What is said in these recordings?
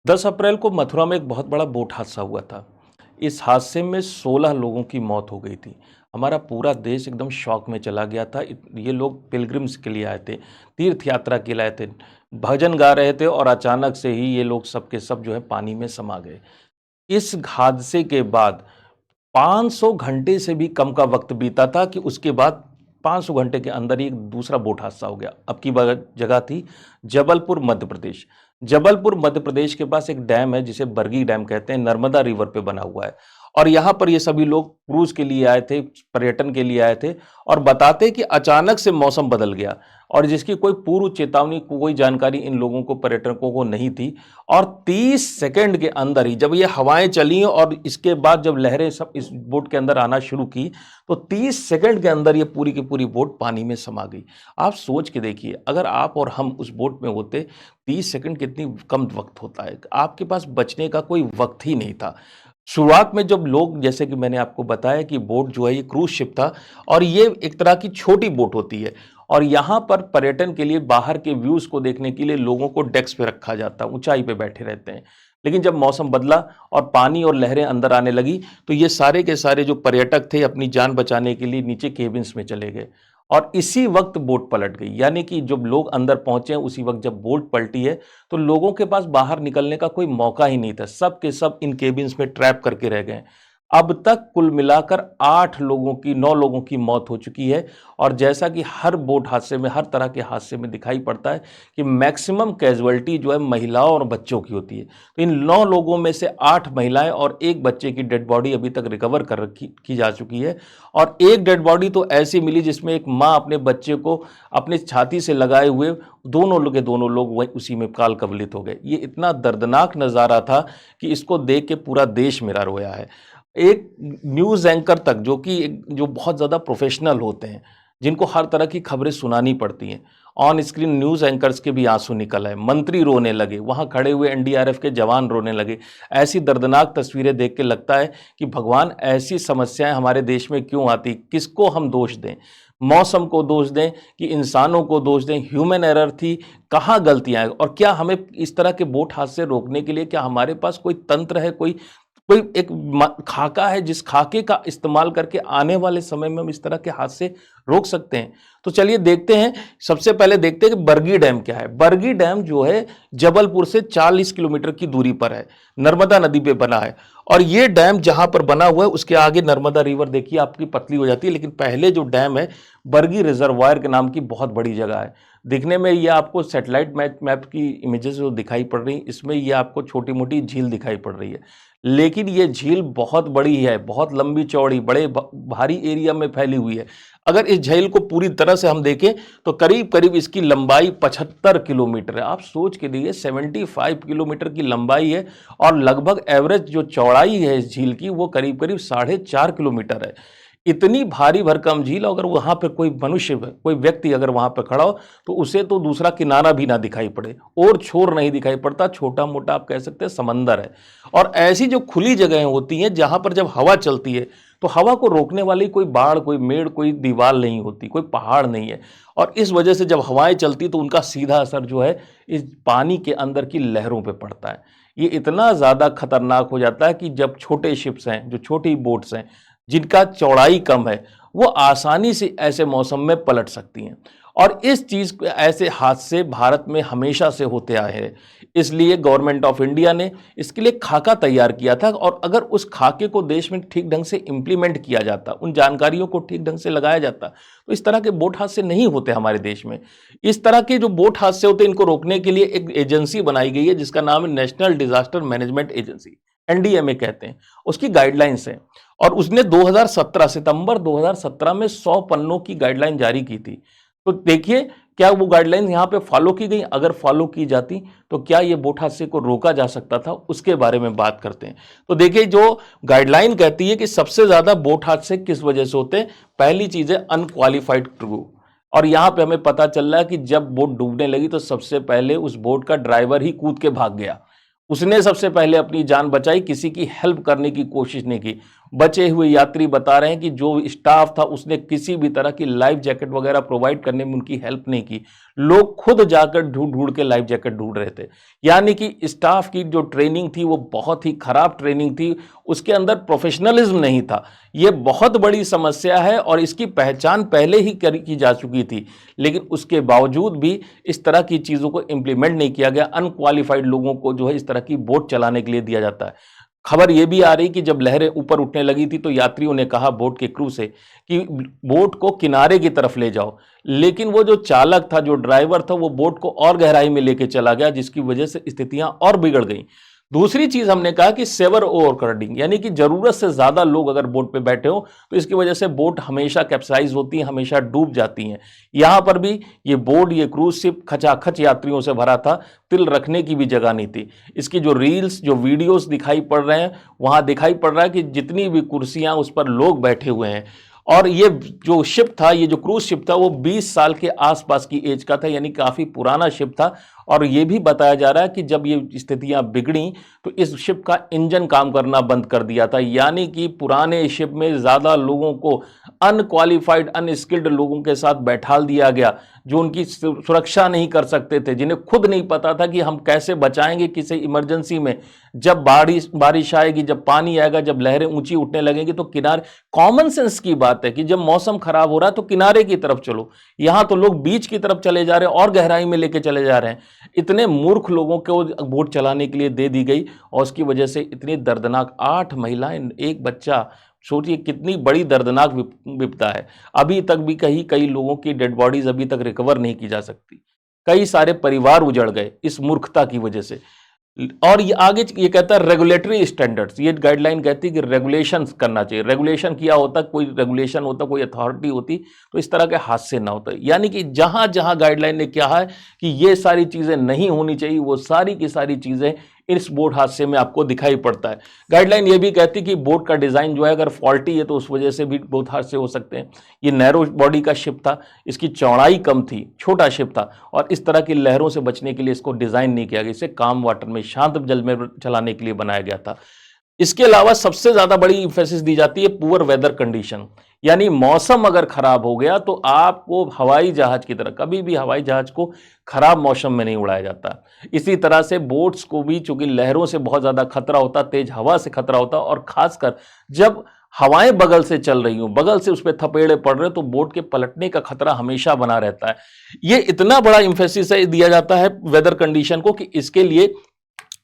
10 अप्रैल को मथुरा में एक बहुत बड़ा बोट हादसा हुआ था। इस हादसे में 16 लोगों की मौत हो गई थी। हमारा पूरा देश एकदम शॉक में चला गया था। ये लोग पिलग्रिम्स के लिए आए थे, तीर्थ यात्रा के लिए आए थे, भजन गा रहे थे और अचानक से ही ये लोग सब के सब जो है पानी में समा गए। इस हादसे के बाद 500 घंटे से भी कम का वक्त बीता था कि उसके बाद 500 घंटे के अंदर ही एक दूसरा बोट हादसा हो गया। अब की जगह थी जबलपुर मध्य प्रदेश। जबलपुर मध्य प्रदेश के पास एक डैम है जिसे बरगी डैम कहते हैं, नर्मदा रिवर पे बना हुआ है। और यहाँ पर ये सभी लोग क्रूज के लिए आए थे, पर्यटन के लिए आए थे और बताते कि अचानक से मौसम बदल गया और जिसकी कोई पूर्व चेतावनी, कोई जानकारी इन लोगों को, पर्यटकों को नहीं थी। और 30 सेकंड के अंदर ही जब ये हवाएं चली और इसके बाद जब लहरें सब इस बोट के अंदर आना शुरू की तो 30 सेकंड के अंदर ये पूरी की पूरी बोट पानी में समा गई। आप सोच के देखिए, अगर आप और हम उस बोट में होते, 30 सेकंड कितनी कम वक्त होता है। आपके पास बचने का कोई वक्त ही नहीं था। शुरुआत में जब लोग, जैसे कि मैंने आपको बताया कि बोट जो है ये क्रूज शिप था और ये एक तरह की छोटी बोट होती है और यहाँ पर पर्यटन के लिए, बाहर के व्यूज को देखने के लिए लोगों को डेस्क पे रखा जाता है, ऊंचाई पे बैठे रहते हैं। लेकिन जब मौसम बदला और पानी और लहरें अंदर आने लगी तो ये सारे के सारे जो पर्यटक थे अपनी जान बचाने के लिए नीचे केबिन्स में चले गए और इसी वक्त बोट पलट गई। यानी कि जब लोग अंदर पहुंचे उसी वक्त जब बोट पलटी है तो लोगों के पास बाहर निकलने का कोई मौका ही नहीं था। सब के सब इन केबिन्स में ट्रैप करके रह गए। अब तक कुल मिलाकर 9 लोगों की मौत हो चुकी है। और जैसा कि हर बोट हादसे में, हर तरह के हादसे में दिखाई पड़ता है कि मैक्सिमम कैजुअलिटी जो है महिलाओं और बच्चों की होती है। तो इन 9 लोगों में से 8 महिलाएं और एक बच्चे की डेड बॉडी अभी तक रिकवर कर रखी की जा चुकी है। और एक डेड बॉडी तो ऐसी मिली जिसमें एक माँ अपने बच्चे को अपने छाती से लगाए हुए, दोनों लोग वही उसी में काल कवलित हो गए। ये इतना दर्दनाक नज़ारा था कि इसको देख के पूरा देश मेरा रोया है। एक न्यूज़ एंकर तक, जो बहुत ज़्यादा प्रोफेशनल होते हैं, जिनको हर तरह की खबरें सुनानी पड़ती हैं, ऑन स्क्रीन न्यूज़ एंकर्स के भी आंसू निकल आए। मंत्री रोने लगे, वहाँ खड़े हुए एनडीआरएफ के जवान रोने लगे। ऐसी दर्दनाक तस्वीरें देख के लगता है कि भगवान, ऐसी समस्याएं हमारे देश में क्यों आती, किसको हम दोष दें? मौसम को दोष दें कि इंसानों को दोष दें? ह्यूमन एरर थी, कहाँ गलतियाँ हैं? और क्या हमें इस तरह के बोट हादसे रोकने के लिए क्या हमारे पास कोई तंत्र है, कोई कोई एक खाका है जिस खाके का इस्तेमाल करके आने वाले समय में हम इस तरह के हादसे रोक सकते हैं? तो चलिए देखते हैं। सबसे पहले देखते हैं कि बरगी डैम क्या है। बरगी डैम जो है जबलपुर से 40 किलोमीटर की दूरी पर है, नर्मदा नदी पे बना है। और ये डैम जहां पर बना हुआ है उसके आगे नर्मदा रिवर देखिए आपकी पतली हो जाती है। लेकिन पहले जो डैम है, बरगी रिजर्वायर के नाम की बहुत बड़ी जगह है। दिखने में ये आपको सैटेलाइट मैप की इमेजेस जो दिखाई पड़ रही, इसमें ये आपको छोटी मोटी झील दिखाई पड़ रही है, लेकिन ये झील बहुत बड़ी है, बहुत लंबी चौड़ी, बड़े भारी एरिया में फैली हुई है। अगर इस झील को पूरी तरह से हम देखें तो करीब करीब इसकी लंबाई 75 किलोमीटर है। आप सोच के देखिए, 75 किलोमीटर की लंबाई है और लगभग एवरेज जो चौड़ाई है इस झील की वो करीब करीब 4.5 किलोमीटर है। इतनी भारी भरकम झील, अगर वहां पर कोई मनुष्य, कोई व्यक्ति अगर वहां पर खड़ा हो तो उसे तो दूसरा किनारा भी ना दिखाई पड़े और छोर नहीं दिखाई पड़ता। छोटा मोटा आप कह सकते हैं समंदर है। और ऐसी जो खुली जगहें होती हैं जहां पर जब हवा चलती है तो हवा को रोकने वाली कोई बाढ़, कोई मेड़, कोई दीवार नहीं होती, कोई पहाड़ नहीं है। और इस वजह से जब हवाएं चलती तो उनका सीधा असर जो है इस पानी के अंदर की लहरों पे पड़ता है। ये इतना ज़्यादा खतरनाक हो जाता है कि जब छोटे शिप्स हैं, जो छोटी बोट्स हैं, जिनका चौड़ाई कम है, वो आसानी से ऐसे मौसम में पलट सकती हैं। और इस चीज़, ऐसे हादसे भारत में हमेशा से होते आए हैं। इसलिए गवर्नमेंट ऑफ इंडिया ने इसके लिए खाका तैयार किया था। और अगर उस खाके को देश में ठीक ढंग से इम्प्लीमेंट किया जाता, उन जानकारियों को ठीक ढंग से लगाया जाता, तो इस तरह के बोट हादसे नहीं होते हमारे देश में। इस तरह के जो बोट हादसे होते हैं, इनको रोकने के लिए एक एजेंसी बनाई गई है जिसका नाम है national disaster management agency, NDMA कहते हैं। उसकी गाइडलाइंस है और उसने 2017, सितंबर 2017 में 100 पन्नों की गाइडलाइन जारी की थी। तो देखिए, क्या वो गाइडलाइन यहाँ पे फॉलो की गई? अगर फॉलो की जाती तो क्या ये बोट हादसे को रोका जा सकता था, उसके बारे में बात करते हैं। तो देखिए, जो गाइडलाइन कहती है कि सबसे ज्यादा बोट हादसे किस वजह से होते हैं, पहली चीज है अनक्वालिफाइड क्रू। और यहाँ पे हमें पता चल रहा है कि जब बोट डूबने लगी तो सबसे पहले उस बोट का ड्राइवर ही कूद के भाग गया। उसने सबसे पहले अपनी जान बचाई, किसी की हेल्प करने की कोशिश नहीं की। बचे हुए यात्री बता रहे हैं कि जो स्टाफ था उसने किसी भी तरह की लाइफ जैकेट वगैरह प्रोवाइड करने में उनकी हेल्प नहीं की। लोग खुद जाकर ढूंढ ढूंढ के लाइफ जैकेट ढूंढ रहे थे। यानी कि स्टाफ की जो ट्रेनिंग थी वो बहुत ही खराब ट्रेनिंग थी, उसके अंदर प्रोफेशनलिज्म नहीं था। ये बहुत बड़ी समस्या है और इसकी पहचान पहले ही की जा चुकी थी, लेकिन उसके बावजूद भी इस तरह की चीज़ों को इम्प्लीमेंट नहीं किया गया। अनक्वालिफाइड लोगों को जो है इस तरह की बोट चलाने के लिए दिया जाता है। खबर यह भी आ रही कि जब लहरें ऊपर उठने लगी थी तो यात्रियों ने कहा बोट के क्रू से कि बोट को किनारे की तरफ ले जाओ, लेकिन वो जो चालक था, जो ड्राइवर था, वो बोट को और गहराई में लेके चला गया, जिसकी वजह से स्थितियां और बिगड़ गई। दूसरी चीज हमने कहा कि सेवर ओवरकर्डिंग, यानी कि जरूरत से ज्यादा लोग अगर बोट पे बैठे हो तो इसकी वजह से बोट हमेशा कैप्साइज होती है, हमेशा डूब जाती हैं। यहां पर भी ये बोट, ये क्रूज शिप खचाखच यात्रियों से भरा था, तिल रखने की भी जगह नहीं थी। इसकी जो रील्स, जो वीडियोस दिखाई पड़ रहे हैं, वहां दिखाई पड़ रहा है कि जितनी भी कुर्सियां उस पर लोग बैठे हुए हैं। और ये जो शिप था, ये जो क्रूज शिप था, वो 20 साल के आसपास की एज का था, यानी काफी पुराना शिप था। और ये भी बताया जा रहा है कि जब ये स्थितियां बिगड़ी तो इस शिप का इंजन काम करना बंद कर दिया था, यानी कि पुराने शिप में ज्यादा लोगों को, अनक्वालिफाइड, अनस्किल्ड लोगों के साथ बैठाल दिया गया, जो उनकी सुरक्षा नहीं कर सकते थे, जिन्हें खुद नहीं पता था कि हम कैसे बचाएंगे किसी इमरजेंसी में। जब बारिश आएगी, जब पानी आएगा, जब लहरें ऊंची उठने लगेंगी तो किनारे, कॉमन सेंस की बात है कि जब मौसम खराब हो रहा है तो किनारे की तरफ चलो। यहां तो लोग बीच की तरफ चले जा रहे हैं और गहराई में लेके चले जा रहे हैं। इतने मूर्ख लोगों को बोट चलाने के लिए दे दी गई और उसकी वजह से इतनी दर्दनाक, 8 महिलाएं, एक बच्चा, सोचिए कितनी बड़ी दर्दनाक विपदा है। अभी तक भी कई लोगों की डेड बॉडीज अभी तक रिकवर नहीं की जा सकती। कई सारे परिवार उजड़ गए इस मूर्खता की वजह से। और ये आगे ये कहता है रेगुलेटरी स्टैंडर्ड्स, ये गाइडलाइन कहती है कि रेगुलेशन करना चाहिए। रेगुलेशन किया होता, कोई रेगुलेशन होता, कोई अथॉरिटी होती तो इस तरह के हादसे ना होते। यानी कि जहां जहां गाइडलाइन ने क्या है कि ये सारी चीजें नहीं होनी चाहिए, वो सारी की सारी चीजें इस बोट हादसे में आपको दिखाई पड़ता है। गाइडलाइन ये भी कहती है कि बोट का डिजाइन जो है अगर फॉल्टी है तो उस वजह से भी बोट हादसे हो सकते हैं। ये नैरो बॉडी का शिप था, इसकी चौड़ाई कम थी, छोटा शिप था और इस तरह की लहरों से बचने के लिए इसको डिजाइन नहीं किया गया। इसे काम वाटर में, शांत जल में चलाने के लिए बनाया गया था। इसके अलावा सबसे ज्यादा बड़ी इंफेसिस दी जाती है पुअर वेदर कंडीशन, यानी मौसम अगर खराब हो गया तो आपको हवाई जहाज की तरह, कभी भी हवाई जहाज को खराब मौसम में नहीं उड़ाया जाता। इसी तरह से बोट्स को भी चूंकि लहरों से बहुत ज्यादा खतरा होता, तेज हवा से खतरा होता, और खासकर जब हवाएं बगल से चल रही हो, बगल से उस पर थपेड़े पड़ रहे तो बोट के पलटने का खतरा हमेशा बना रहता है। ये इतना बड़ा इंफेसिस दिया जाता है वेदर कंडीशन को कि इसके लिए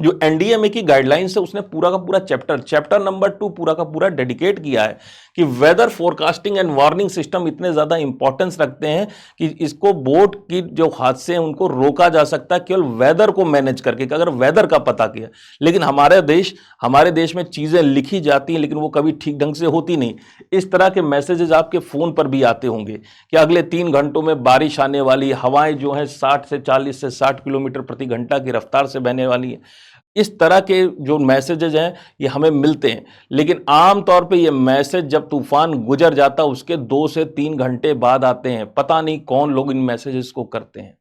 जो एनडीएमए की गाइडलाइंस है उसने पूरा का पूरा चैप्टर नंबर 2 पूरा का पूरा डेडिकेट किया है कि weather forecasting and warning system इतने ज्यादा इंपॉर्टेंस रखते हैं कि इसको बोट की जो हादसे हैं उनको रोका जा सकता है केवल वेदर को मैनेज करके, अगर वेदर का पता किया। लेकिन हमारे देश में चीजें लिखी जाती हैं लेकिन वो कभी ठीक ढंग से होती नहीं। इस तरह के मैसेजेस आपके फोन पर भी आते होंगे कि अगले 3 घंटों में बारिश आने वाली, हवाएं जो है 40 से 60 किलोमीटर प्रति घंटा की रफ्तार से बहने वाली है। इस तरह के जो मैसेजेज हैं ये हमें मिलते हैं, लेकिन आमतौर पे ये मैसेज जब तूफान गुजर जाता उसके 2 से 3 घंटे बाद आते हैं। पता नहीं कौन लोग इन मैसेजेस को करते हैं।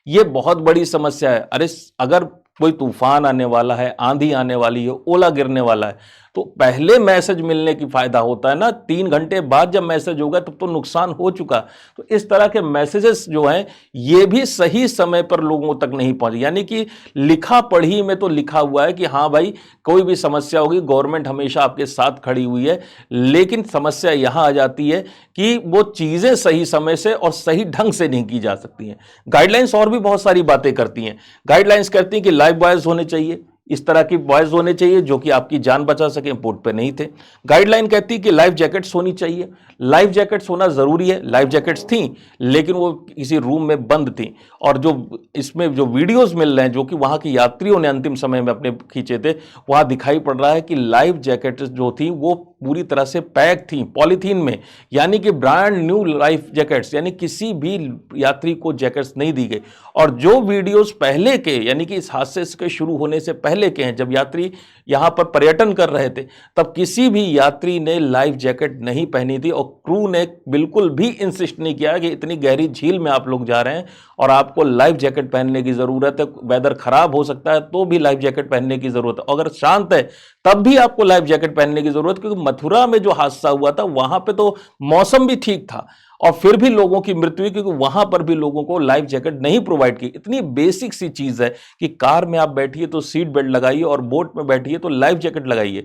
ये बहुत बड़ी समस्या है। अरे अगर कोई तूफान आने वाला है, आंधी आने वाली है, ओला गिरने वाला है तो पहले मैसेज मिलने की फायदा होता है ना। 3 घंटे बाद जब मैसेज होगा तब तो नुकसान हो चुका। तो इस तरह के मैसेजेस जो हैं ये भी सही समय पर लोगों तक नहीं पहुंचे। यानी कि लिखा पढ़ी में तो लिखा हुआ है कि हाँ भाई कोई भी समस्या होगी गवर्नमेंट हमेशा आपके साथ खड़ी हुई है, लेकिन समस्या यहां आ जाती है कि वो चीजें सही समय से और सही ढंग से नहीं की जा सकती हैं। गाइडलाइंस और भी बहुत सारी बातें करती हैं। गाइडलाइंस कहती हैं कि लाइफ बॉयज होने चाहिए, इस तरह की बॉयज होने चाहिए जो कि आपकी जान बचा सके, बोट पे नहीं थे। गाइडलाइन कहती है कि लाइफ जैकेट्स होनी चाहिए, लाइफ जैकेट्स होना जरूरी है। लाइफ जैकेट्स थी लेकिन वो किसी रूम में बंद थी, और जो इसमें जो वीडियोस मिल रहे हैं जो कि वहां के यात्रियों ने अंतिम समय में अपने खींचे थे, वहां दिखाई पड़ रहा है कि लाइफ जैकेट्स जो थी वो पूरी तरह से पैक थी पॉलीथीन में, यानी कि ब्रांड न्यू लाइफ जैकेट्स, यानी किसी भी यात्री को जैकेट्स नहीं दी गई। और जो वीडियोस पहले के, यानी कि इस हादसे के शुरू होने से पहले के हैं, जब यात्री यहां पर पर्यटन कर रहे थे तब किसी भी यात्री ने लाइफ जैकेट नहीं पहनी थी और क्रू ने बिल्कुल भी इंसिस्ट नहीं किया कि इतनी गहरी झील में आप लोग जा रहे हैं और आपको लाइफ जैकेट पहनने की ज़रूरत है। वेदर खराब हो सकता है तो भी लाइफ जैकेट पहनने की ज़रूरत है। अगर शांत है तब भी आपको लाइफ जैकेट पहनने की ज़रूरत, क्योंकि मथुरा में जो हादसा हुआ था वहां पे तो मौसम भी ठीक था और फिर भी लोगों की मृत्यु हुई, क्योंकि वहां पर भी लोगों को लाइफ जैकेट नहीं प्रोवाइड की। इतनी बेसिक सी चीज़ है कि कार में आप बैठिए तो सीट बेल्ट लगाइए और बोट में बैठिए तो लाइफ जैकेट लगाइए।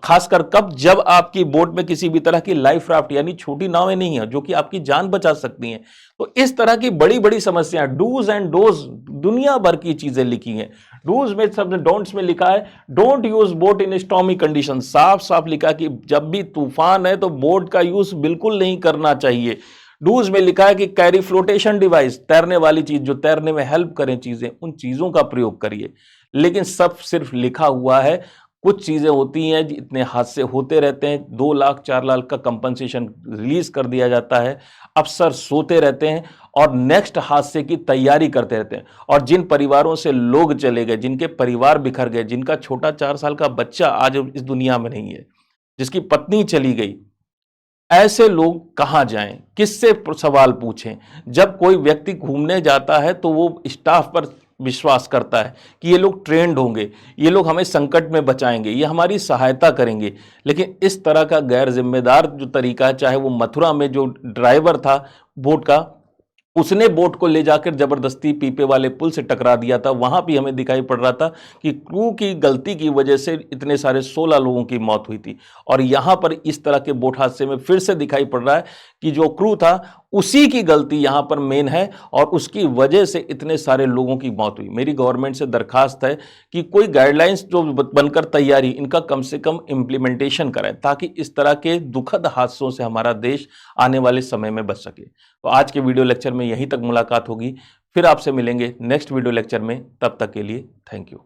खासकर कब, जब आपकी बोट में किसी भी तरह की लाइफ राफ्ट यानी छोटी नावें नहीं है जो कि आपकी जान बचा सकती हैं। तो इस तरह की बड़ी बड़ी समस्याएं, डूज एंड डोज दुनिया भर की चीजें लिखी हैं। डूज में सब, डोंट्स में लिखा है don't use boat in stormy condition, साफ साफ लिखा कि जब भी तूफान है तो बोट का यूज बिल्कुल नहीं करना चाहिए। डूज में लिखा है कि कैरी फ्लोटेशन डिवाइस, तैरने वाली चीज जो तैरने में हेल्प करें चीजें, उन चीजों का प्रयोग करिए। लेकिन सब सिर्फ लिखा हुआ है। कुछ चीजें होती हैं, इतने हादसे होते रहते हैं, 2 लाख 4 लाख का कंपनसेशन रिलीज कर दिया जाता है, अफसर सोते रहते हैं और नेक्स्ट हादसे की तैयारी करते रहते हैं। और जिन परिवारों से लोग चले गए, जिनके परिवार बिखर गए, जिनका छोटा 4 साल का बच्चा आज इस दुनिया में नहीं है, जिसकी पत्नी चली गई, ऐसे लोग कहां जाएं, किससे सवाल पूछें। जब कोई व्यक्ति घूमने जाता है तो वो स्टाफ पर विश्वास करता है कि ये लोग ट्रेंड होंगे, ये लोग हमें संकट में बचाएंगे, ये हमारी सहायता करेंगे। लेकिन इस तरह का गैर जिम्मेदार जो तरीका है, चाहे वो मथुरा में जो ड्राइवर था बोट का, उसने बोट को ले जाकर जबरदस्ती पीपे वाले पुल से टकरा दिया था, वहां भी हमें दिखाई पड़ रहा था कि क्रू की गलती की वजह से इतने सारे 16 लोगों की मौत हुई थी। और यहां पर इस तरह के बोट हादसे में फिर से दिखाई पड़ रहा है कि जो क्रू था उसी की गलती यहां पर मेन है और उसकी वजह से इतने सारे लोगों की मौत हुई। मेरी गवर्नमेंट से दरखास्त है कि कोई गाइडलाइंस जो बनकर तैयारी, इनका कम से कम इम्प्लीमेंटेशन करें ताकि इस तरह के दुखद हादसों से हमारा देश आने वाले समय में बच सके। तो आज के वीडियो लेक्चर में यहीं तक मुलाकात होगी, फिर आपसे मिलेंगे नेक्स्ट वीडियो लेक्चर में। तब तक के लिए थैंक यू।